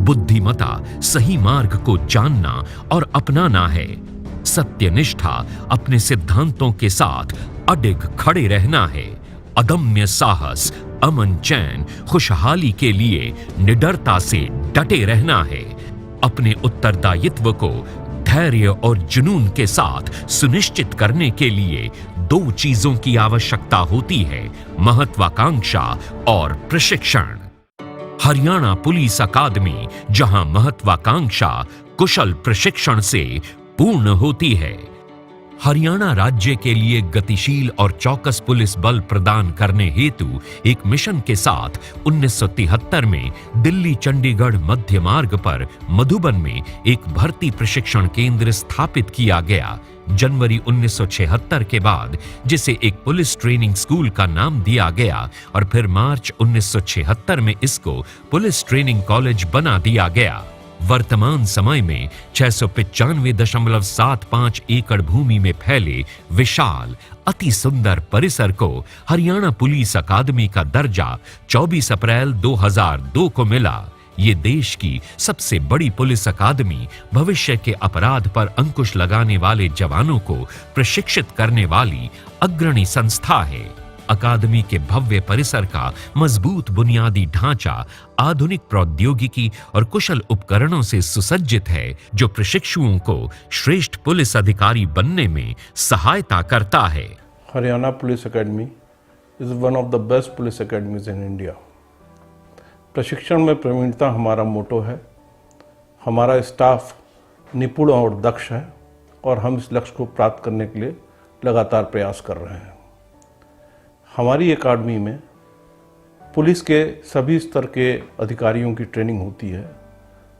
बुद्धिमता सही मार्ग को जानना और अपनाना है। सत्यनिष्ठा अपने सिद्धांतों के साथ अडिग खड़े रहना है। अदम्य साहस, अमन चैन, खुशहाली के लिए निडरता से डटे रहना है। अपने उत्तरदायित्व को धैर्य और जुनून के साथ सुनिश्चित करने के लिए दो चीजों की आवश्यकता होती है, महत्वाकांक्षा और प्रशिक्षण। हरियाणा पुलिस अकादमी, जहां महत्वाकांक्षा कुशल प्रशिक्षण से पूर्ण होती है। हरियाणा राज्य के लिए गतिशील और चौकस पुलिस बल प्रदान करने हेतु एक मिशन के साथ 1973 में दिल्ली चंडीगढ़ मध्य मार्ग पर मधुबन में एक भर्ती प्रशिक्षण केंद्र स्थापित किया गया। जनवरी 1976 के बाद जिसे एक पुलिस ट्रेनिंग स्कूल का नाम दिया गया और फिर मार्च 1976 में इसको पुलिस ट्रेनिंग कॉलेज बना दिया गया। वर्तमान समय में 695.75 एकड़ भूमि में फैले विशाल अति सुंदर परिसर को हरियाणा पुलिस अकादमी का दर्जा 24 अप्रैल 2002 को मिला। ये देश की सबसे बड़ी पुलिस अकादमी, भविष्य के अपराध पर अंकुश लगाने वाले जवानों को प्रशिक्षित करने वाली अग्रणी संस्था है। अकादमी के भव्य परिसर का मजबूत बुनियादी ढांचा आधुनिक प्रौद्योगिकी और कुशल उपकरणों से सुसज्जित है, जो प्रशिक्षुओं को श्रेष्ठ पुलिस अधिकारी बनने में सहायता करता है। Haryana police academy is one of the best police academies in India. प्रशिक्षण में प्रवीणता हमारा मोटो है। हमारा स्टाफ निपुण और दक्ष है और हम इस लक्ष्य को प्राप्त करने के लिए लगातार प्रयास कर रहे हैं। हमारी अकादमी में पुलिस के सभी स्तर के अधिकारियों की ट्रेनिंग होती है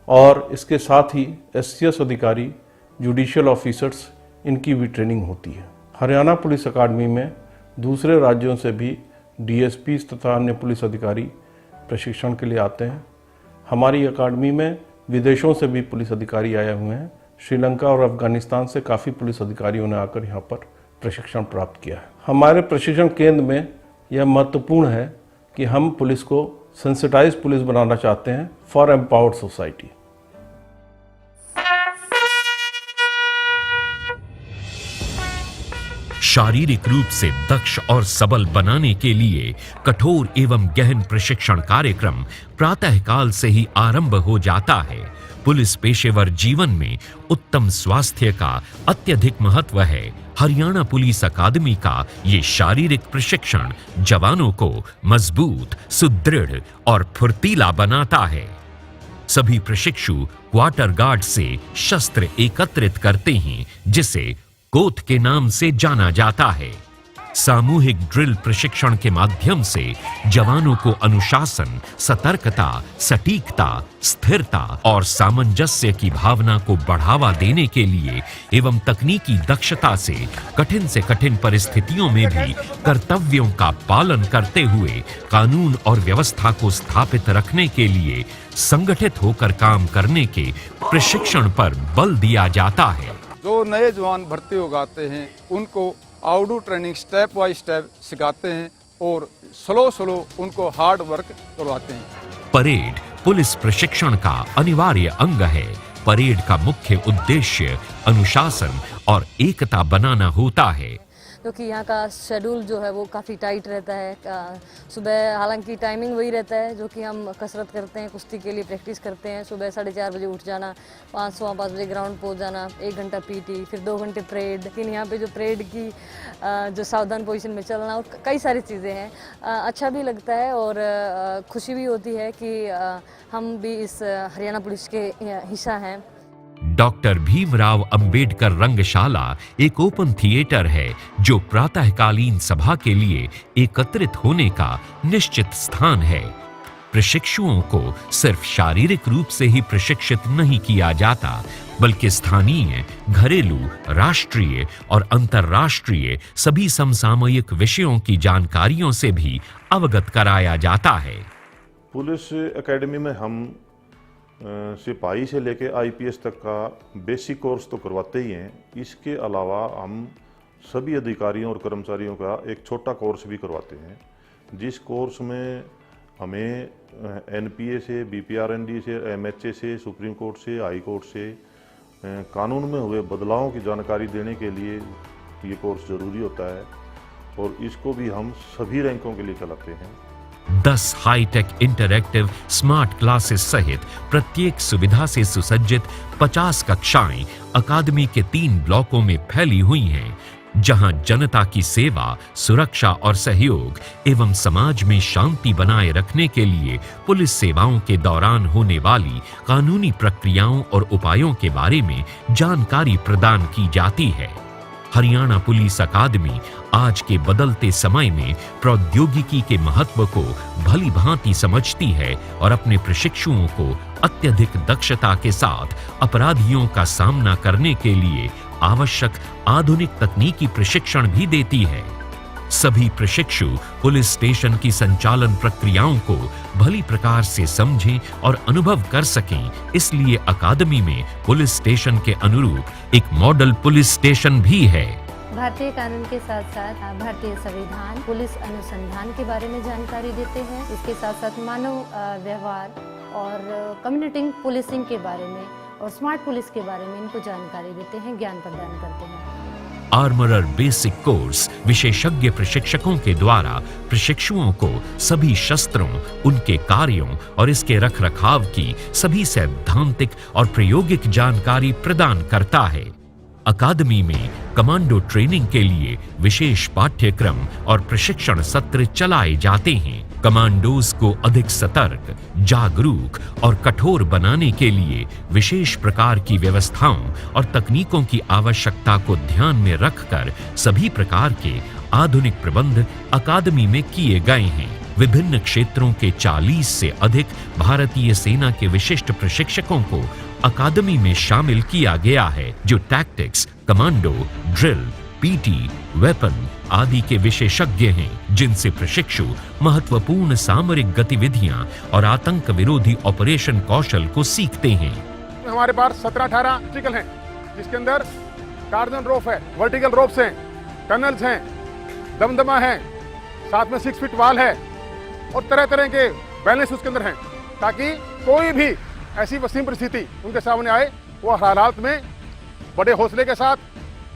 और इसके साथ ही एससीएस अधिकारी, जुडिशियल ऑफिसर्स, इनकी भी ट्रेनिंग होती है। हरियाणा पुलिस अकादमी में दूसरे राज्यों से भी डीएसपी तथा अन्य पुलिस अधिकारी प्रशिक्षण के लिए आते हैं। हमारी अकादमी में विदेशों से भी पुलिस अधिकारी आए हुए हैं। श्रीलंका और अफगानिस्तान से काफ़ी पुलिस अधिकारियों ने आकर यहाँ पर प्रशिक्षण प्राप्त किया है। हमारे प्रशिक्षण केंद्र में यह महत्वपूर्ण है कि हम पुलिस को सेंसिटाइज पुलिस बनाना चाहते हैं फॉर एम्पावर्ड सोसाइटी। शारीरिक रूप से दक्ष और सबल बनाने के लिए कठोर एवं गहन प्रशिक्षण कार्यक्रम प्रातःकाल से ही आरंभ हो जाता है। पुलिस पेशेवर जीवन में उत्तम स्वास्थ्य का अत्यधिक महत्व है। हरियाणा पुलिस अकादमी का ये शारीरिक प्रशिक्षण जवानों को मजबूत, सुदृढ़ और फुर्तीला बनाता है। सभी प्रशिक्षु क्वार्टर गार्ड से शस्त्र एकत्रित करते हैं, जिसे कोत के नाम से जाना जाता है। सामूहिक ड्रिल प्रशिक्षण के माध्यम से जवानों को अनुशासन, सतर्कता, सटीकता, स्थिरता और सामंजस्य की भावना को बढ़ावा देने के लिए एवं तकनीकी दक्षता से कठिन परिस्थितियों में भी कर्तव्यों का पालन करते हुए कानून और व्यवस्था को स्थापित रखने के लिए संगठित होकर काम करने के प्रशिक्षण पर बल दिया जाता है। जो नए जवान भर्ती हो जाते हैं उनको outdoor training step by step सिखाते हैं और स्लो उनको हार्ड वर्क करवाते हैं। परेड पुलिस प्रशिक्षण का अनिवार्य अंग है। परेड का मुख्य उद्देश्य अनुशासन और एकता बनाना होता है। क्योंकि यहाँ का शेड्यूल जो है वो काफ़ी टाइट रहता है। सुबह हालांकि टाइमिंग वही रहता है जो कि हम कसरत करते हैं, कुश्ती के लिए प्रैक्टिस करते हैं। सुबह 4:30 बजे उठ जाना, 5 बजे ग्राउंड पहुँच जाना, 1 घंटा पीटी, फिर 2 घंटे परेड। लेकिन यहाँ पे जो परेड की जो सावधान पोजीशन में चलना और कई सारी चीज़ें हैं, अच्छा भी लगता है और खुशी भी होती है कि हम भी इस हरियाणा पुलिस के हिस्सा हैं। डॉक्टर भीमराव अंबेडकर रंगशाला एक ओपन थिएटर है जो प्रातःकालीन सभा के लिए एकत्रित होने का निश्चित स्थान है। प्रशिक्षुओं को सिर्फ शारीरिक रूप से ही प्रशिक्षित नहीं किया जाता, बल्कि स्थानीय, घरेलू, राष्ट्रीय और अंतर्राष्ट्रीय सभी समसामयिक विषयों की जानकारियों से भी अवगत कराया जाता है। पुलिस एकेडमी में हम सिपाही से लेके आईपीएस तक का बेसिक कोर्स तो करवाते ही हैं। इसके अलावा हम सभी अधिकारियों और कर्मचारियों का एक छोटा कोर्स भी करवाते हैं, जिस कोर्स में हमें एनपीए से, बीपीआरएनडी से, एमएचए से, सुप्रीम कोर्ट से, हाई कोर्ट से कानून में हुए बदलावों की जानकारी देने के लिए ये कोर्स ज़रूरी होता है और इसको भी हम सभी रैंकों के लिए चलाते हैं। 10 हाईटेक इंटरैक्टिव स्मार्ट क्लासेस सहित प्रत्येक सुविधा से सुसज्जित 50 कक्षाएं अकादमी के 3 ब्लॉकों में फैली हुई हैं, जहां जनता की सेवा, सुरक्षा और सहयोग एवं समाज में शांति बनाए रखने के लिए पुलिस सेवाओं के दौरान होने वाली कानूनी प्रक्रियाओं और उपायों के बारे में जानकारी प्रदान की जाती है। हरियाणा पुलिस अकादमी आज के बदलते समय में प्रौद्योगिकी के महत्व को भली भांति समझती है और अपने प्रशिक्षुओं को अत्यधिक दक्षता के साथ अपराधियों का सामना करने के लिए आवश्यक आधुनिक तकनीकी प्रशिक्षण भी देती है। सभी प्रशिक्षु पुलिस स्टेशन की संचालन प्रक्रियाओं को भली प्रकार से समझें और अनुभव कर सकें, इसलिए अकादमी में पुलिस स्टेशन के अनुरूप एक मॉडल पुलिस स्टेशन भी है। भारतीय कानून के साथ साथ भारतीय संविधान, पुलिस अनुसंधान के बारे में जानकारी देते हैं। इसके साथ साथ मानव व्यवहार और कम्युनिटी पुलिसिंग के बारे में और स्मार्ट पुलिस के बारे में इनको जानकारी देते हैं, ज्ञान प्रदान करते हैं। आर्मरर बेसिक कोर्स विशेषज्ञ प्रशिक्षकों के द्वारा प्रशिक्षुओं को सभी शस्त्रों, उनके कार्यों और इसके रखरखाव की सभी सैद्धांतिक और प्रायोगिक जानकारी प्रदान करता है। अकादमी में कमांडो ट्रेनिंग के लिए विशेष पाठ्यक्रम और प्रशिक्षण सत्र चलाए जाते हैं। कमांडोज को अधिक सतर्क, जागरूक और कठोर बनाने के लिए विशेष प्रकार की व्यवस्थाओं और तकनीकों की आवश्यकता को ध्यान में रखकर सभी प्रकार के आधुनिक प्रबंध अकादमी में किए गए हैं। विभिन्न क्षेत्रों के 40 से अधिक भारतीय सेना के विशिष्ट प्रशिक्षकों को अकादमी में शामिल किया गया है, जो tactics, commando, drill, PT, weapon आदि के विशेषज्ञ हैं, जिनसे प्रशिक्षु महत्वपूर्ण सामरिक गतिविधियां और आतंक विरोधी ऑपरेशन कौशल को सीखते हैं। हमारे पास 17-18 आर्टिकल हैं, जिसके अंदर कार्डन रोप है, वर्टिकल रोप्स हैं, टनल्स हैं, दमदमा है, साथ में 6 फीट वाल है और तरह तरह के बैलेंस उसके अंदर हैं, ताकि कोई भी ऐसी वसीम परिस्थिति उनके सामने आए, वो हालात में बड़े हौसले के साथ,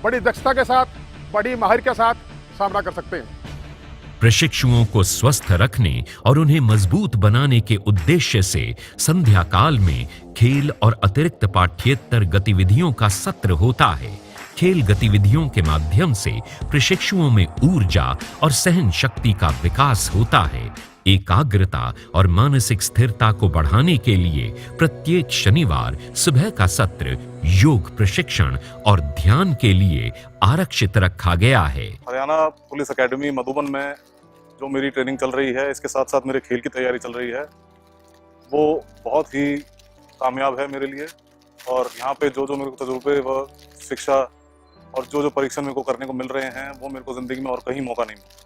बड़ी दक्षता के साथ, बड़ी माहिर के साथ सामना कर सकते हैं। प्रशिक्षुओं को स्वस्थ रखने और उन्हें मजबूत बनाने के उद्देश्य से संध्या काल में खेल और अतिरिक्त पाठ्येतर गतिविधियों का सत्र होता है। खेल गतिविधियों के माध्यम से प्रशिक्षुओं में ऊर्जा और सहन शक्ति का विकास होता है। एकाग्रता और मानसिक स्थिरता को बढ़ाने के लिए प्रत्येक शनिवार सुबह का सत्र योग प्रशिक्षण और ध्यान के लिए आरक्षित रखा गया है। हरियाणा पुलिस एकेडमी मधुबन में जो मेरी ट्रेनिंग चल रही है, इसके साथ साथ मेरे खेल की तैयारी चल रही है, वो बहुत ही कामयाब है मेरे लिए। और यहाँ पे जो मेरे को तजुर्बे व शिक्षा और जो परीक्षण मेरे को करने को मिल रहे हैं, वो मेरे को जिंदगी में और कहीं मौका नहीं मिला।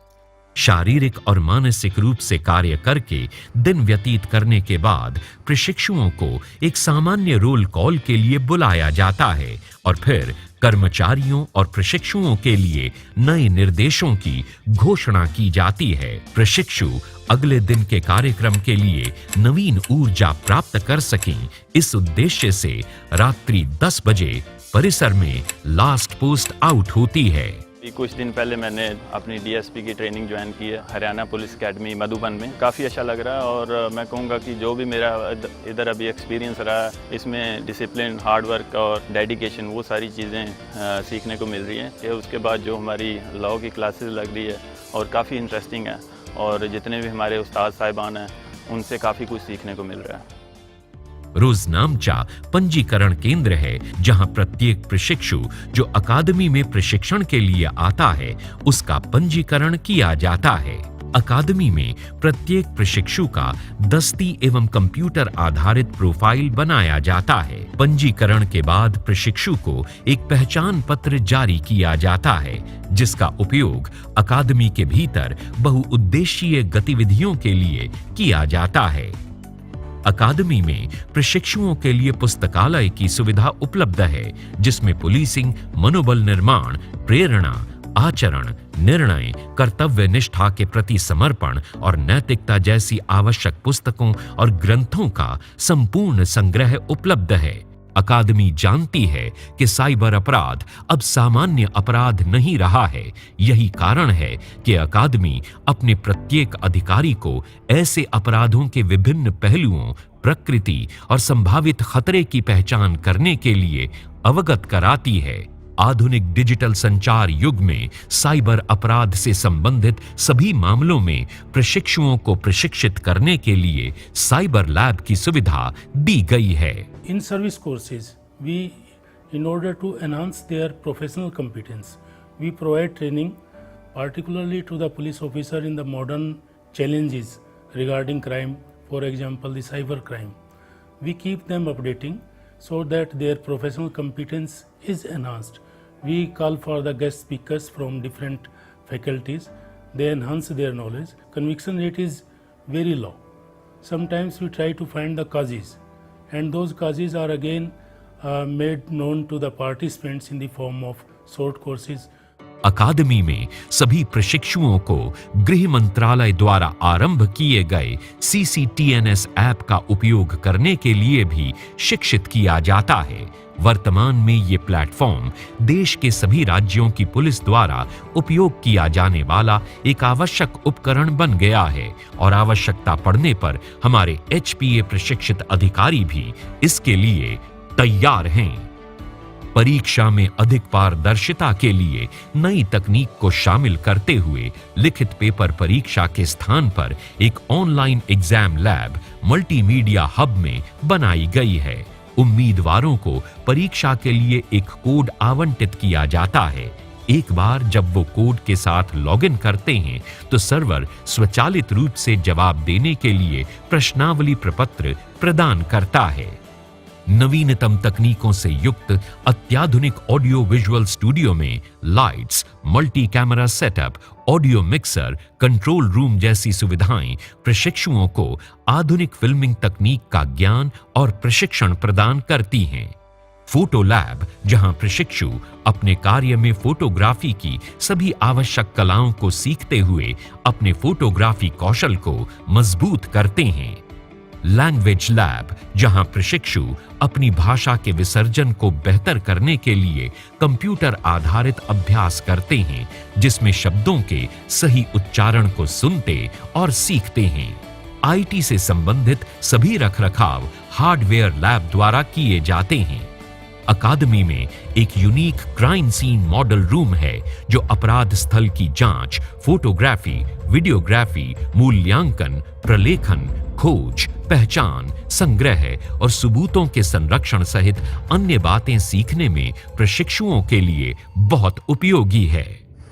शारीरिक और मानसिक रूप से कार्य करके दिन व्यतीत करने के बाद प्रशिक्षुओं को एक सामान्य रोल कॉल के लिए बुलाया जाता है और फिर कर्मचारियों और प्रशिक्षुओं के लिए नए निर्देशों की घोषणा की जाती है। प्रशिक्षु अगले दिन के कार्यक्रम के लिए नवीन ऊर्जा प्राप्त कर सकें, इस उद्देश्य से रात्रि 10 बजे परिसर में लास्ट पोस्ट आउट होती है। कुछ दिन पहले मैंने अपनी डीएसपी की ट्रेनिंग ज्वाइन की है हरियाणा पुलिस एकेडमी मधुबन में। काफ़ी अच्छा लग रहा है और मैं कहूँगा कि जो भी मेरा इधर अभी एक्सपीरियंस रहा है, इसमें डिसिप्लिन, हार्ड वर्क और डेडिकेशन, वो सारी चीज़ें सीखने को मिल रही हैं। कि उसके बाद जो हमारी लॉ की क्लासेस लग रही है और काफ़ी इंटरेस्टिंग है और जितने भी हमारे उस्ताद साहिबान हैं, उनसे काफ़ी कुछ सीखने को मिल रहा है। रोजनामचा पंजीकरण केंद्र है, जहां प्रत्येक प्रशिक्षु जो अकादमी में प्रशिक्षण के लिए आता है, उसका पंजीकरण किया जाता है। अकादमी में प्रत्येक प्रशिक्षु का दस्ती एवं कंप्यूटर आधारित प्रोफाइल बनाया जाता है। पंजीकरण के बाद प्रशिक्षु को एक पहचान पत्र जारी किया जाता है, जिसका उपयोग अकादमी के भीतर बहुउद्देशीय गतिविधियों के लिए किया जाता है। अकादमी में प्रशिक्षुओं के लिए पुस्तकालय की सुविधा उपलब्ध है, जिसमें पुलिसिंग, मनोबल निर्माण, प्रेरणा, आचरण, निर्णय, कर्तव्य निष्ठा के प्रति समर्पण और नैतिकता जैसी आवश्यक पुस्तकों और ग्रंथों का संपूर्ण संग्रह उपलब्ध है। अकादमी जानती है कि साइबर अपराध अब सामान्य अपराध नहीं रहा है। यही कारण है कि अकादमी अपने प्रत्येक अधिकारी को ऐसे अपराधों के विभिन्न पहलुओं, प्रकृति और संभावित खतरे की पहचान करने के लिए अवगत कराती है। आधुनिक डिजिटल संचार युग में साइबर अपराध से संबंधित सभी मामलों में प्रशिक्षुओं को प्रशिक्षित करने के लिए साइबर लैब की सुविधा दी गई है। In service courses, we, in order to enhance their professional competence, we provide training particularly to the police officer in the modern challenges regarding crime, for example, the cyber crime. We keep them updating so that their professional competence is enhanced. We call for the guest speakers from different faculties. They enhance their knowledge. Conviction rate is very low. Sometimes we try to find the causes, and those causes are again made known to the participants in the form of short courses. अकादमी में सभी प्रशिक्षुओं को गृह मंत्रालय द्वारा आरंभ किए गए CCTNS ऐप का उपयोग करने के लिए भी शिक्षित किया जाता है। वर्तमान में ये प्लेटफॉर्म देश के सभी राज्यों की पुलिस द्वारा उपयोग किया जाने वाला एक आवश्यक उपकरण बन गया है और आवश्यकता पड़ने पर हमारे HPA प्रशिक्षित अधिकारी भी इसके लिए तैयार हैं। परीक्षा में अधिक पारदर्शिता के लिए नई तकनीक को शामिल करते हुए लिखित पेपर परीक्षा के स्थान पर एक online exam lab multimedia hub में बनाई गई है। उम्मीदवारों को परीक्षा के लिए एक कोड आवंटित किया जाता है। एक बार जब वो कोड के साथ लॉगिन करते हैं तो सर्वर स्वचालित रूप से जवाब देने के लिए प्रश्नावली प्रपत्र प्रदान करता है। नवीनतम तकनीकों से युक्त अत्याधुनिक ऑडियो विजुअल स्टूडियो में lights, multi camera setup, audio mixer, control room जैसी सुविधाएं प्रशिक्षुओं को आधुनिक फिल्मिंग तकनीक का ज्ञान और प्रशिक्षण प्रदान करती हैं। फोटो लैब, जहां प्रशिक्षु अपने कार्य में फोटोग्राफी की सभी आवश्यक कलाओं को सीखते हुए अपने फोटोग्राफी कौशल को मजबूत करते हैं। लैंग्वेज लैब, जहां प्रशिक्षु अपनी भाषा के विसर्जन को बेहतर करने के लिए कंप्यूटर आधारित अभ्यास करते हैं, जिसमें शब्दों के सही उच्चारण को सुनते और सीखते हैं। IT से संबंधित सभी रखरखाव हार्डवेयर लैब द्वारा किए जाते हैं। अकादमी में एक unique crime scene model room है जो अपराध स्थल की जांच, फोटोग्राफी, वीडियोग्राफी, मूल्यांकन, प्रलेखन, खोज, पहचान, संग्रह और सबूतों के संरक्षण सहित अन्य बातें सीखने में प्रशिक्षुओं के लिए बहुत उपयोगी है।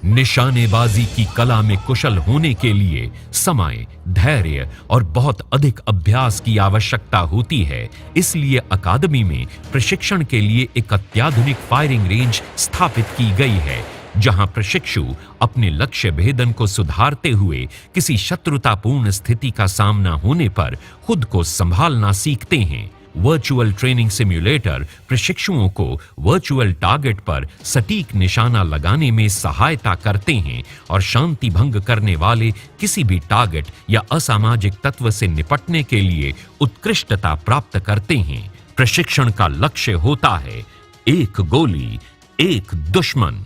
निशानेबाजी की कला में कुशल होने के लिए समय, धैर्य और बहुत अधिक अभ्यास की आवश्यकता होती है। इसलिए अकादमी में प्रशिक्षण के लिए एक अत्याधुनिक फायरिंग रेंज स्थापित की गई है, जहां प्रशिक्षु अपने लक्ष्य भेदन को सुधारते हुए किसी शत्रुतापूर्ण स्थिति का सामना होने पर खुद को संभालना सीखते हैं। वर्चुअल ट्रेनिंग सिम्युलेटर प्रशिक्षुओं को वर्चुअल टारगेट पर सटीक निशाना लगाने में सहायता करते हैं और शांति भंग करने वाले किसी भी टारगेट या असामाजिक तत्व से निपटने के लिए उत्कृष्टता प्राप्त करते हैं। प्रशिक्षण का लक्ष्य होता है एक गोली, एक दुश्मन।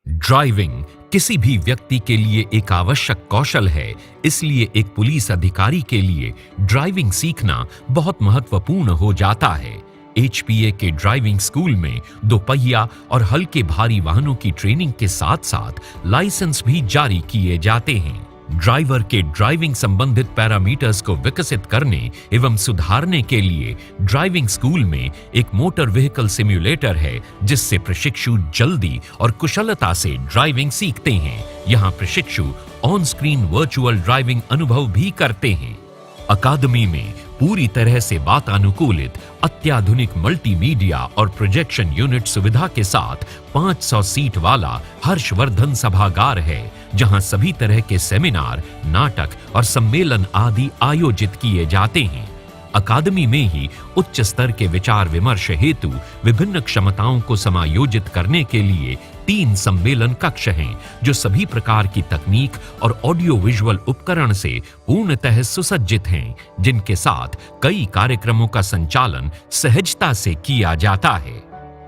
ड्राइविंग किसी भी व्यक्ति के लिए एक आवश्यक कौशल है, इसलिए एक पुलिस अधिकारी के लिए ड्राइविंग सीखना बहुत महत्वपूर्ण हो जाता है। HPA के ड्राइविंग स्कूल में दोपहिया और हल्के भारी वाहनों की ट्रेनिंग के साथ साथ लाइसेंस भी जारी किए जाते हैं। ड्राइवर के ड्राइविंग संबंधित पैरामीटर्स को विकसित करने एवं सुधारने के लिए ड्राइविंग स्कूल में एक मोटर व्हीकल सिम्युलेटर है, जिससे प्रशिक्षु जल्दी और कुशलता से ड्राइविंग सीखते हैं। यहाँ प्रशिक्षु ऑन स्क्रीन वर्चुअल ड्राइविंग अनुभव भी करते हैं। अकादमी में पूरी तरह से वातानुकूलित अत्याधुनिक मल्टीमीडिया और प्रोजेक्शन यूनिट सुविधा के साथ 500 सीट वाला हर्षवर्धन सभागार है, जहां सभी तरह के सेमिनार, नाटक और सम्मेलन आदि आयोजित किए जाते हैं। अकादमी में ही उच्च स्तर के विचार विमर्श हेतु विभिन्न क्षमताओं को समायोजित करने के लिए 3 सम्मेलन कक्ष हैं जो सभी प्रकार की तकनीक और ऑडियो विजुअल उपकरण से पूर्णतः सुसज्जित हैं, जिनके साथ कई कार्यक्रमों का संचालन सहजता से किया जाता है।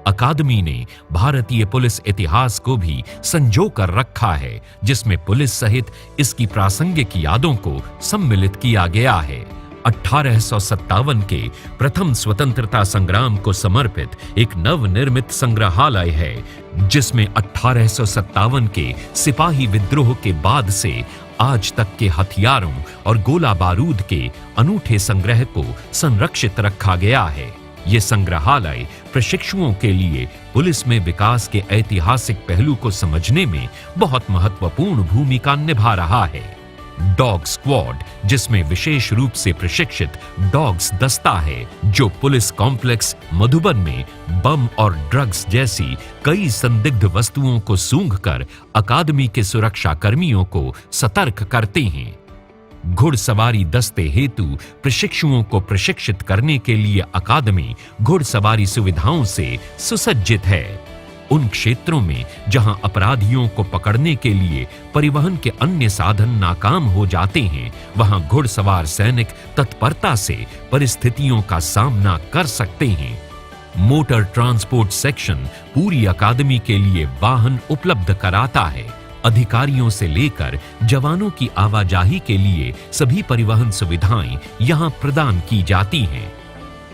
अकादमी ने भारतीय पुलिस इतिहास को भी संजो कर रखा है, जिसमें पुलिस सहित इसकी प्रासंगिक यादों को सम्मिलित किया गया है। 1857 के प्रथम स्वतंत्रता संग्राम को समर्पित एक नवनिर्मित संग्रहालय है, जिसमें 1857 के सिपाही विद्रोह के बाद से आज तक के हथियारों और गोला बारूद के अनूठे संग्रह को संरक्षित रखा गया है। ये संग्रहालय प्रशिक्षुओं के लिए पुलिस में विकास के ऐतिहासिक पहलू को समझने में बहुत महत्वपूर्ण भूमिका निभा रहा है। डॉग स्क्वाड, जिसमें विशेष रूप से प्रशिक्षित डॉग्स दस्ता है, जो पुलिस कॉम्प्लेक्स मधुबन में बम और ड्रग्स जैसी कई संदिग्ध वस्तुओं को सूंघकर अकादमी के सुरक्षा कर्मियों को सतर्क करते हैं। घुड़सवारी दस्ते हेतु प्रशिक्षुओं को प्रशिक्षित करने के लिए अकादमी घुड़सवारी सुविधाओं से सुसज्जित है। उन क्षेत्रों में जहां अपराधियों को पकड़ने के लिए परिवहन के अन्य साधन नाकाम हो जाते हैं, वहां घुड़सवार सैनिक तत्परता से परिस्थितियों का सामना कर सकते हैं। मोटर ट्रांसपोर्ट सेक्शन पूरी अकादमी के लिए वाहन उपलब्ध कराता है। अधिकारियों से लेकर जवानों की आवाजाही के लिए सभी परिवहन सुविधाएं यहां प्रदान की जाती हैं।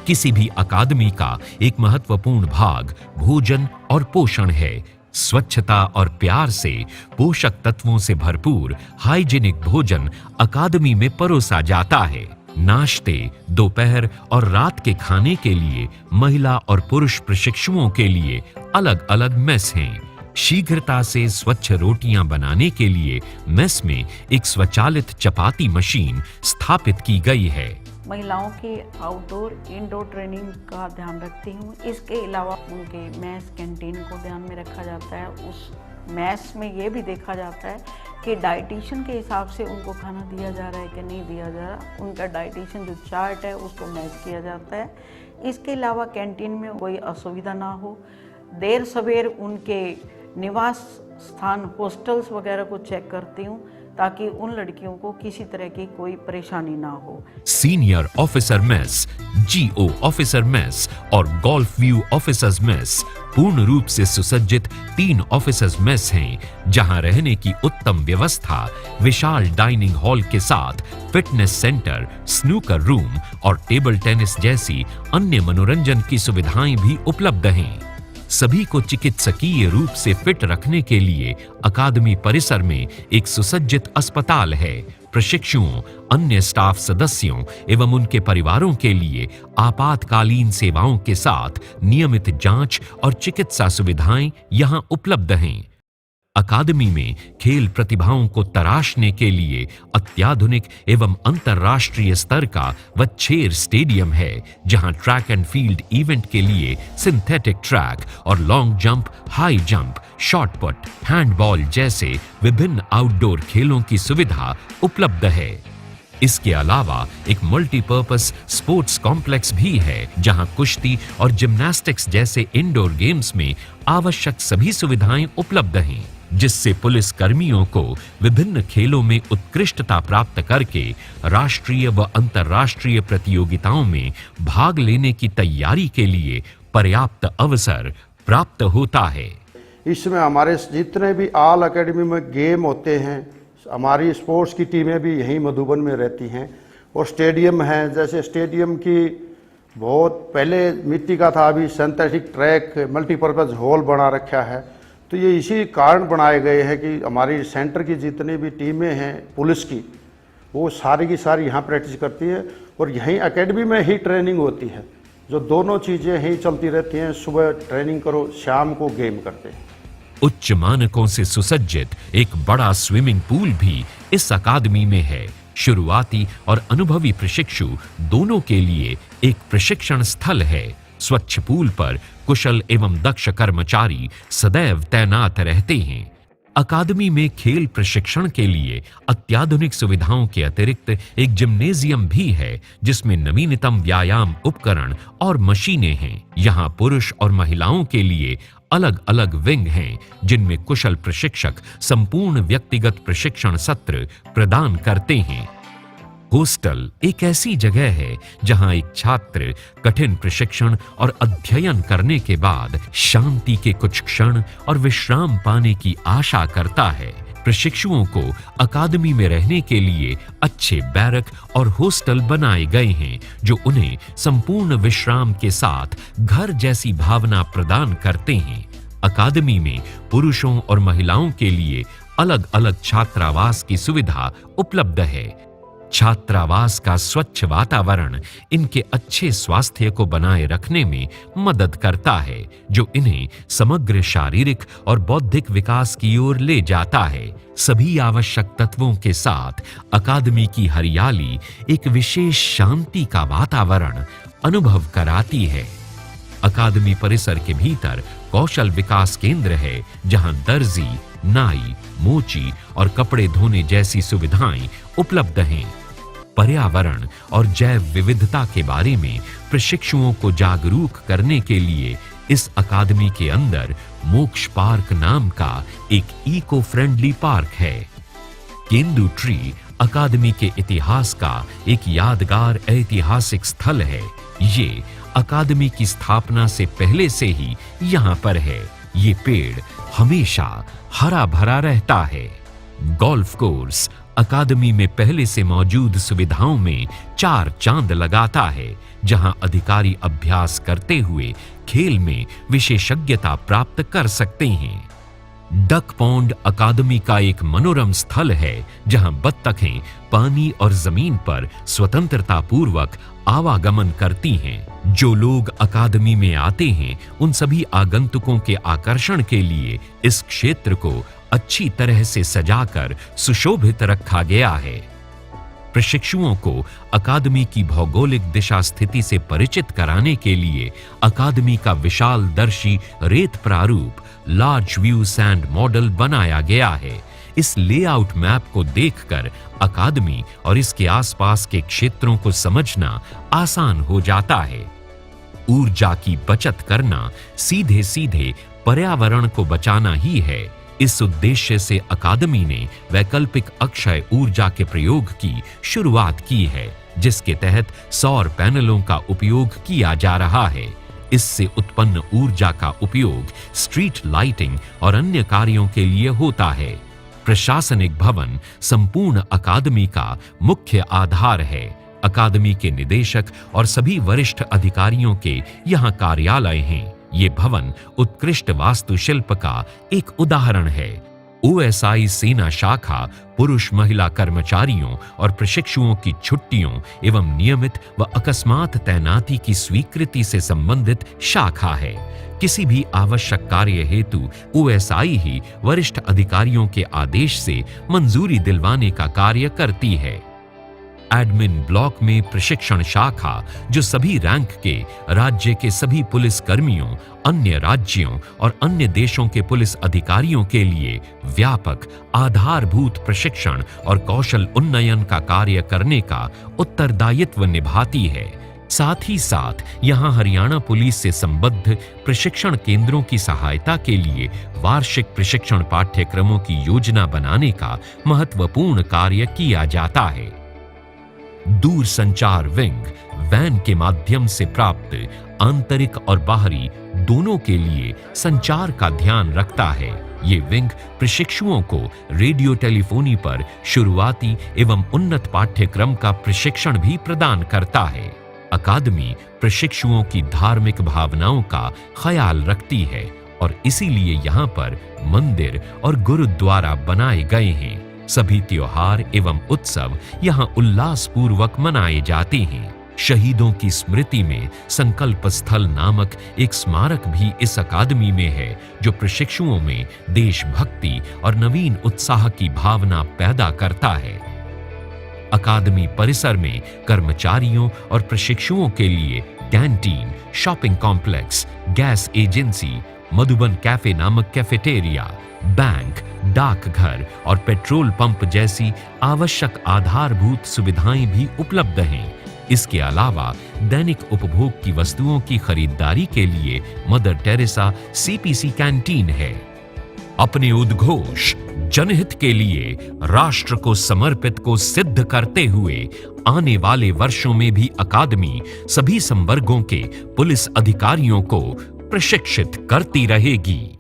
किसी भी अकादमी का एक महत्वपूर्ण भाग भोजन और पोषण है। स्वच्छता और प्यार से पोषक तत्वों से भरपूर हाइजीनिक भोजन अकादमी में परोसा जाता है। नाश्ते, दोपहर और रात के खाने के लिए महिला और पुरुष प्रशिक्षुओं के लिए अलग-अलग मेस हैं। शीघ्रता से स्वच्छ रोटियां बनाने के लिए मेस में एक स्वचालित चपाती मशीन स्थापित की गई है। महिलाओं की आउटडोर इंडोर ट्रेनिंग का ध्यान रखती हूँ। इसके अलावा उनके मेस कैंटीन को ध्यान में रखा जाता है। उस मेस में ये भी देखा जाता है कि डाइटिशियन के हिसाब से उनको खाना दिया जा रहा है कि नहीं दिया जा रहा। उनका डाइटिशियन जो चार्ट है उसको मैच किया जाता है। इसके अलावा कैंटीन में कोई असुविधा ना हो। देर सवेर उनके निवास स्थान हॉस्टल्स वगैरह को चेक करती हूँ ताकि उन लड़कियों को किसी तरह की कोई परेशानी ना हो। सीनियर ऑफिसर मेस, जीओ ऑफिसर मेस और गोल्फ व्यू ऑफिसर्स मेस पूर्ण रूप से सुसज्जित 3 ऑफिसर्स मेस हैं, जहां रहने की उत्तम व्यवस्था, विशाल डाइनिंग हॉल के साथ फिटनेस सेंटर, स्नूकर रूम और टेबल टेनिस जैसी अन्य मनोरंजन की सुविधाएं भी उपलब्ध हैं। सभी को चिकित्सकीय रूप से फिट रखने के लिए अकादमी परिसर में एक सुसज्जित अस्पताल है। प्रशिक्षुओं, अन्य स्टाफ सदस्यों एवं उनके परिवारों के लिए आपातकालीन सेवाओं के साथ नियमित जांच और चिकित्सा सुविधाएं यहां उपलब्ध हैं। अकादमी में खेल प्रतिभाओं को तराशने के लिए अत्याधुनिक एवं अंतर्राष्ट्रीय स्तर का वच्छेर स्टेडियम है, जहां ट्रैक एंड फील्ड इवेंट के लिए सिंथेटिक ट्रैक और long jump, high jump, shot put, handball जैसे विभिन्न आउटडोर खेलों की सुविधा उपलब्ध है। इसके अलावा एक मल्टीपर्पस स्पोर्ट्स कॉम्प्लेक्स भी है, जहां कुश्ती और जिम्नास्टिक्स जैसे इंडोर गेम्स में आवश्यक सभी सुविधाएं उपलब्ध हैं, जिससे पुलिस कर्मियों को विभिन्न खेलों में उत्कृष्टता प्राप्त करके राष्ट्रीय व अंतर्राष्ट्रीय प्रतियोगिताओं में भाग लेने की तैयारी के लिए पर्याप्त अवसर प्राप्त होता है। इसमें हमारे जितने भी ऑल एकेडमी में गेम होते हैं, हमारी स्पोर्ट्स की टीमें भी यहीं मधुबन में रहती हैं। और स्टेडियम हैं, जैसे स्टेडियम की बहुत पहले मिट्टी का था, अभी सिंथेटिक ट्रैक मल्टीपर्पज़ हॉल बना रखा है। तो ये इसी कारण बनाए गए हैं कि हमारी सेंटर की जितनी भी टीमें हैं पुलिस की, वो सारी की सारी यहाँ प्रैक्टिस करती है और यहीं एकेडमी में ही ट्रेनिंग होती है। जो दोनों चीज़ें यहीं चलती रहती हैं, सुबह ट्रेनिंग करो, शाम को गेम करते हैं। उच्च मानकों से सुसज्जित एक बड़ा स्विमिंग पूल भी इस अकादमी में है। शुरुआती और अनुभवी प्रशिक्षु दोनों के लिए एक प्रशिक्षण स्थल है। स्वच्छ पूल पर कुशल एवं दक्ष कर्मचारी सदैव तैनात रहते हैं। अकादमी में खेल प्रशिक्षण के लिए अत्याधुनिक सुविधाओं के अतिरिक्त एक जिम्नेजियम भी है, जिसमें नवीनतम व्यायाम उपकरण और मशीनें हैं। यहाँ पुरुष और महिलाओं के लिए अलग अलग विंग हैं जिनमें कुशल प्रशिक्षक संपूर्ण व्यक्तिगत प्रशिक्षण सत्र प्रदान करते हैं। हॉस्टल एक ऐसी जगह है जहां एक छात्र कठिन प्रशिक्षण और अध्ययन करने के बाद शांति के कुछ क्षण और विश्राम पाने की आशा करता है। प्रशिक्षुओं को अकादमी में रहने के लिए अच्छे बैरक और हॉस्टल बनाए गए हैं जो उन्हें संपूर्ण विश्राम के साथ घर जैसी भावना प्रदान करते हैं। अकादमी में पुरुषों और महिलाओं के लिए अलग अलग छात्रावास की सुविधा उपलब्ध है। छात्रावास का स्वच्छ वातावरण इनके अच्छे स्वास्थ्य को बनाए रखने में मदद करता है, जो इन्हें समग्र शारीरिक और बौद्धिक विकास की ओर ले जाता है। सभी आवश्यक तत्वों के साथ अकादमी की हरियाली एक विशेष शांति का वातावरण अनुभव कराती है। अकादमी परिसर के भीतर कौशल विकास केंद्र है, जहां दर्जी, नाई, मोची और कपड़े धोने जैसी सुविधाएं उपलब्ध हैं। पर्यावरण और जैव विविधता के बारे में प्रशिक्षुओं को जागरूक करने के लिए इस अकादमी के अंदर मोक्ष पार्क नाम का एक इको फ्रेंडली पार्क है। केंदू ट्री अकादमी के इतिहास का एक यादगार ऐतिहासिक स्थल है। ये अकादमी की स्थापना से पहले से ही यहाँ पर है। ये पेड़ हमेशा हरा भरा रहता है। गोल्फ कोर्स अकादमी में पहले से मौजूद सुविधाओं में 4 चांद लगाता है, जहां अधिकारी अभ्यास करते हुए खेल में विशेषज्ञता प्राप्त कर सकते हैं। डक पॉन्ड अकादमी का एक मनोरम स्थल है, जहां बत्तखें पानी और जमीन पर स्वतंत्रता पूर्वक आवागमन करती हैं। जो लोग अकादमी में आते हैं, उन सभी आगंतुकों के आकर्षण के लिए इस क्षेत्र को अच्छी तरह से सजाकर सुशोभित रखा गया है। प्रशिक्षुओं को अकादमी की भौगोलिक दिशा स्थिति से परिचित कराने के लिए अकादमी का विशाल दर्शी रेत प्रारूप लार्ज व्यू सैंड मॉडल बनाया गया है। इस लेआउट मैप को देखकर अकादमी और इसके आसपास के क्षेत्रों को समझना आसान हो जाता है। ऊर्जा की बचत करना सीधे सीधे पर्यावरण को बचाना ही है। इस उद्देश्य से अकादमी ने वैकल्पिक अक्षय ऊर्जा के प्रयोग की शुरुआत की है, जिसके तहत सौर पैनलों का उपयोग किया जा रहा है। इससे उत्पन्न ऊर्जा का उपयोग स्ट्रीट लाइटिंग और अन्य कार्यों के लिए होता है। प्रशासनिक भवन संपूर्ण अकादमी का मुख्य आधार है। अकादमी के निदेशक और सभी वरिष्ठ अधिकारियों के यहाँ कार्यालय हैं। ये भवन उत्कृष्ट वास्तुशिल्प का एक उदाहरण है। ओएसआई सेना शाखा पुरुष महिला कर्मचारियों और प्रशिक्षुओं की छुट्टियों एवं नियमित व अकस्मात तैनाती की स्वीकृति से संबंधित शाखा है। किसी भी आवश्यक कार्य हेतु ओएसआई ही वरिष्ठ अधिकारियों के आदेश से मंजूरी दिलवाने का कार्य करती है। एडमिन ब्लॉक में प्रशिक्षण शाखा, जो सभी रैंक के राज्य के सभी पुलिस कर्मियों, अन्य राज्यों और अन्य देशों के पुलिस अधिकारियों के लिए व्यापक आधारभूत प्रशिक्षण और कौशल उन्नयन का कार्य करने का उत्तरदायित्व निभाती है। साथ ही साथ यहाँ हरियाणा पुलिस से संबद्ध प्रशिक्षण केंद्रों की सहायता के लिए वार्षिक प्रशिक्षण पाठ्यक्रमों की योजना बनाने का महत्वपूर्ण कार्य किया जाता है। दूर संचार विंग वैन के माध्यम से प्राप्त आंतरिक और बाहरी दोनों के लिए संचार का ध्यान रखता है। ये विंग प्रशिक्षुओं को रेडियो टेलीफोनी पर शुरुआती एवं उन्नत पाठ्यक्रम का प्रशिक्षण भी प्रदान करता है। अकादमी प्रशिक्षुओं की धार्मिक भावनाओं का ख्याल रखती है और इसीलिए यहाँ पर मंदिर और गुरुद्वारा बनाए गए हैं। सभी त्योहार एवं उत्सव यहाँ उल्लासपूर्वक मनाए जाते हैं। शहीदों की स्मृति में संकल्प स्थल नामक एक स्मारक भी इस अकादमी में है, जो प्रशिक्षुओं में देशभक्ति और नवीन उत्साह की भावना पैदा करता है। अकादमी परिसर में कर्मचारियों और प्रशिक्षुओं के लिए canteen, shopping complex, gas agency, Madhuban cafe नामक कैफेटेरिया, बैंक, डाकघर और पेट्रोल पंप जैसी आवश्यक आधारभूत सुविधाएं भी उपलब्ध हैं। इसके अलावा दैनिक उपभोग की वस्तुओं की खरीदारी के लिए मदर टेरेसा सीपीसी कैंटीन है। अपने उद्घोष जनहित के लिए राष्ट्र को समर्पित को सिद्ध करते हुए आने वाले वर्षों में भी अकादमी सभी संवर्गों के पुलिस अधिकारियों को प्रशिक्षित करती रहेगी।